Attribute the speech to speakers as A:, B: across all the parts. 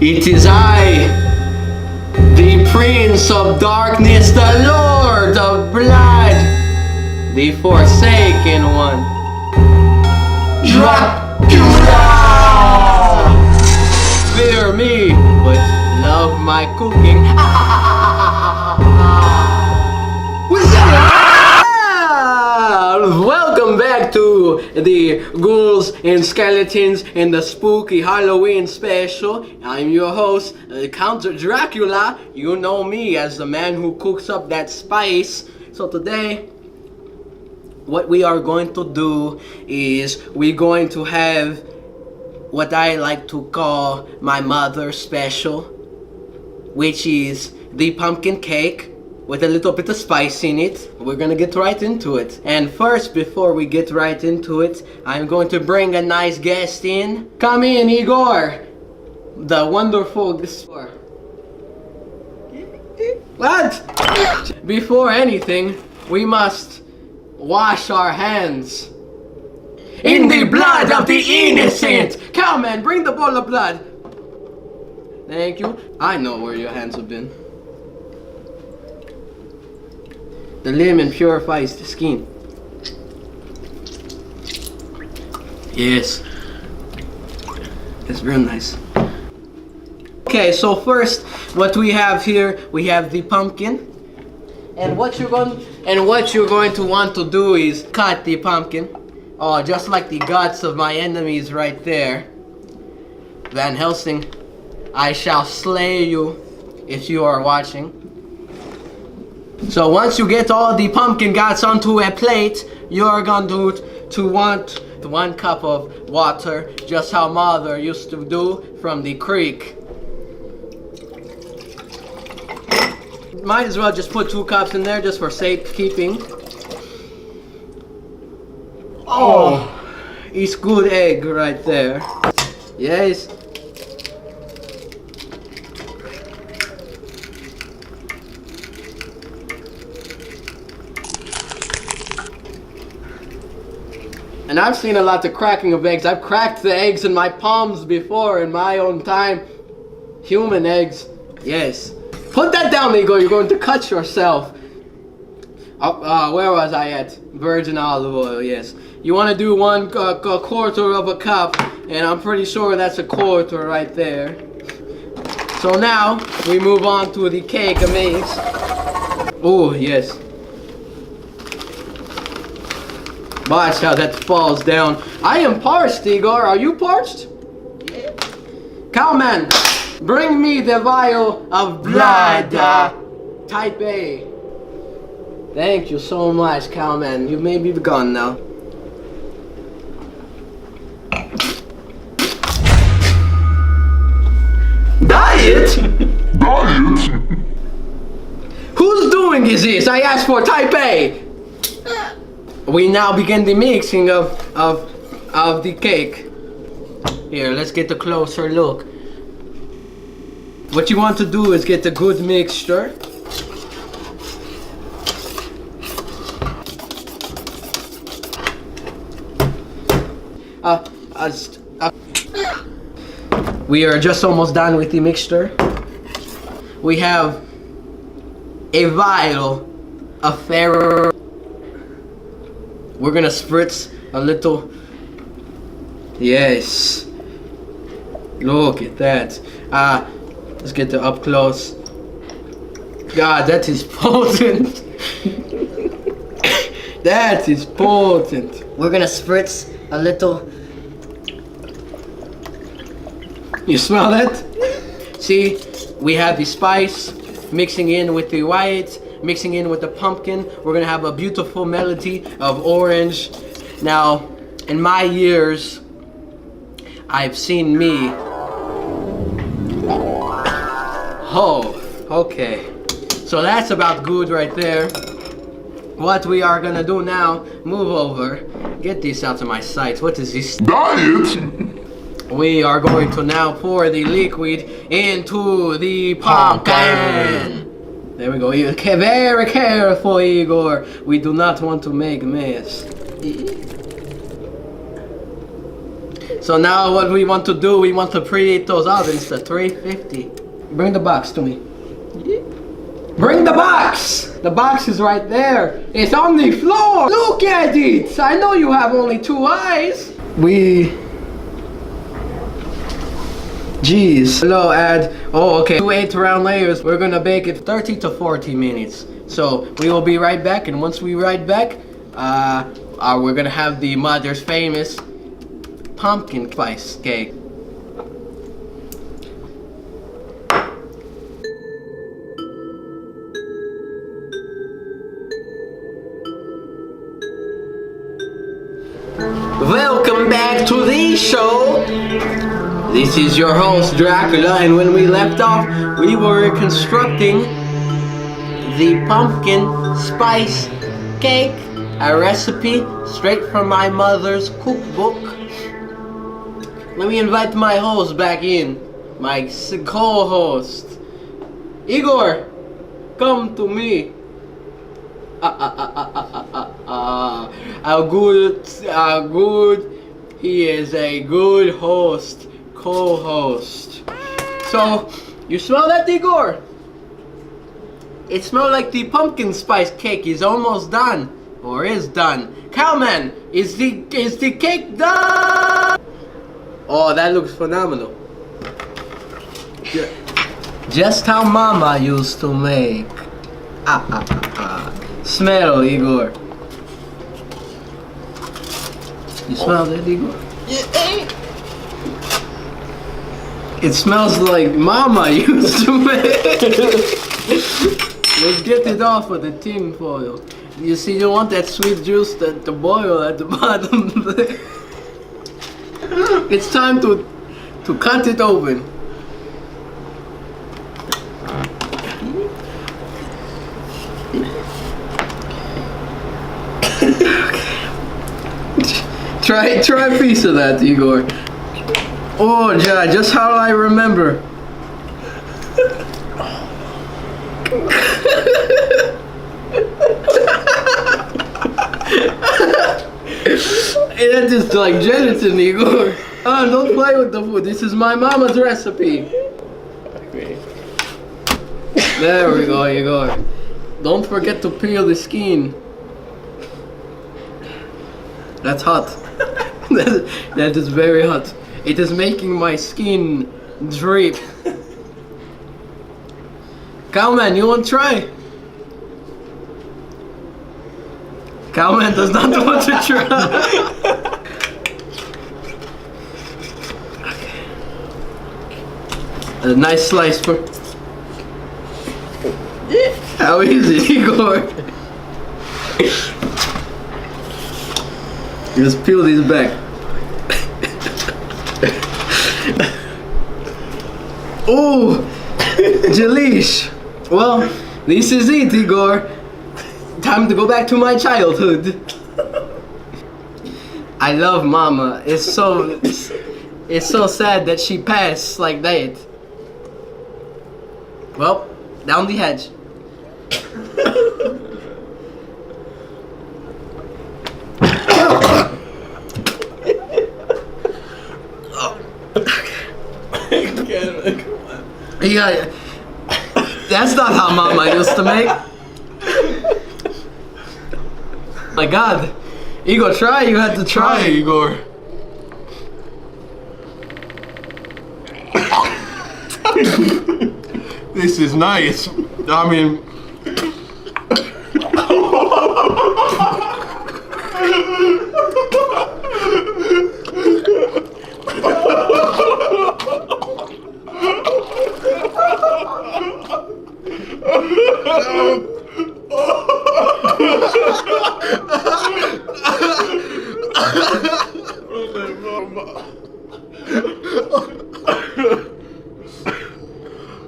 A: It is I, the Prince of Darkness, the Lord of Blood, the Forsaken One. Dracula! Fear me, but love my cooking. Welcome back to the Ghouls and Skeletons and the Spooky Halloween special. I'm your host, Count Dracula. You know me as the man who cooks up that spice. So today, what we are going to do is we're going to have what I like to call my mother special, which is the pumpkin cake with a little bit of spice in it. We're gonna get right into it. And first, before we get right into it, I'm going to bring a nice guest in. Come in, Igor! The wonderful... What? Before anything, we must wash our hands in the blood of the innocent! Come on, bring the bowl of blood. Thank you. I know where your hands have been. The lemon purifies the skin. Yes. It's real nice. Okay, so first, what we have here, we have the pumpkin. And what you're going to want to do is cut the pumpkin. Oh, just like the guts of my enemies right there. Van Helsing, I shall slay you if you are watching. So once you get all the pumpkin guts onto a plate, you're going to want 1 cup of water, just how Mother used to do from the creek. Might as well just put 2 cups in there just for safekeeping. Oh, it's good egg right there. Yes. And I've seen a lot of cracking of eggs. I've cracked the eggs in my palms before in my own time. Human eggs. Yes. Put that down, Igor. You're going to cut yourself. Where was I at? Virgin olive oil, yes. You want to do 1 quarter of a cup, and I'm pretty sure that's a quarter right there. So now, we move on to the cake mix. Oh, yes. Watch how that falls down. I am parched, Igor. Are you parched? Yeah. Cowman, bring me the vial of blood. Type A. Thank you so much, Cowman. You may be gone now. Diet? Diet? Who's doing this? I asked for type A. We now begin the mixing of the cake. Here, let's get a closer look. What you want to do is get a good mixture. We are just almost done with the mixture. We have a vial of Ferrero. We're gonna spritz a little. Yes. Look at that. Let's get the up close. God, that is potent. That is potent. We're gonna spritz a little. You smell that? See, we have the spice mixing in with the white, mixing in with the pumpkin. We're gonna have a beautiful melody of orange. Now, in my years, I've seen me. Oh, okay. So that's about good right there. What we are gonna do now, move over. Get this out of my sight. What is this? Diet! We are going to now pour the liquid into the pumpkin. There we go. Very careful, Igor. We do not want to make a mess. So now what we want to do, we want to preheat those ovens to 350. Bring the box to me. Bring the box! The box is right there. It's on the floor. Look at it. I know you have only 2 eyes. Jeez. Hello, Ad. Oh, okay. 2 8-round layers. We're gonna bake it 30 to 40 minutes. So we will be right back, and once we right back, we're gonna have the mother's famous pumpkin spice cake. Welcome back to the show. This is your host Dracula, and when we left off, we were constructing the pumpkin spice cake, a recipe straight from my mother's cookbook. Let me invite my host back in, my co-host. Igor, come to me. He is a good host, co-host. So, you smell that, Igor? It smells like the pumpkin spice cake is almost done, or is done. Cowman, is the cake done? Oh, that looks phenomenal. Just how Mama used to make. Smell, Igor. You smell that, Igor? It smells like Mama used to make. Let's get it off with the tin foil. You see, you want that sweet juice to boil at the bottom. It's time to cut it open. Try a piece of that, Igor. Oh, yeah, just how I remember. That is like gelatin, Igor. Oh, don't play with the food. This is my mama's recipe. There we go, Igor. Don't forget to peel the skin. That's hot. That is very hot. It is making my skin drip. Cowman, you want to try? Cowman does not want to try. Okay. A nice slice for. How is it, Igor? Just peel these back. Oh, Jalish. Well, this is it, Igor. Time to go back to my childhood. I love Mama. It's so sad that she passed like that. Well, down the hatch. Yeah, that's not how Mama used to make. My God, Igor, try. You had to try,
B: Igor. This is nice. I mean.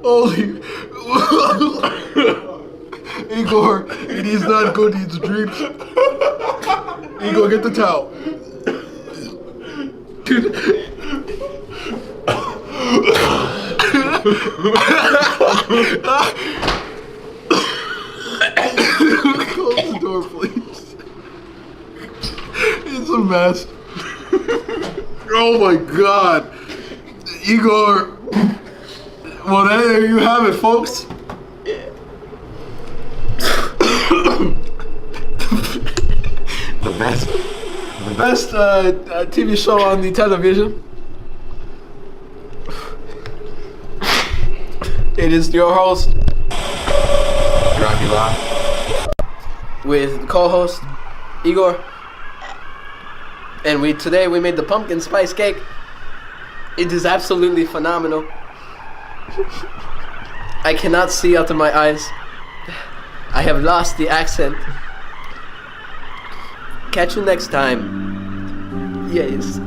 B: Holy. Igor, it is not good, it's drips. Igor, get the towel. Dude. Close the door, please. It's a mess. Oh my God, Igor. Well, there you have it, folks.
C: The best.
B: The best TV show on the television. It is your host
C: Dracula.
A: with co-host Igor, and today we made the pumpkin spice cake. It is absolutely phenomenal. I cannot see out of my eyes. I have lost the accent. Catch you next time. Yes.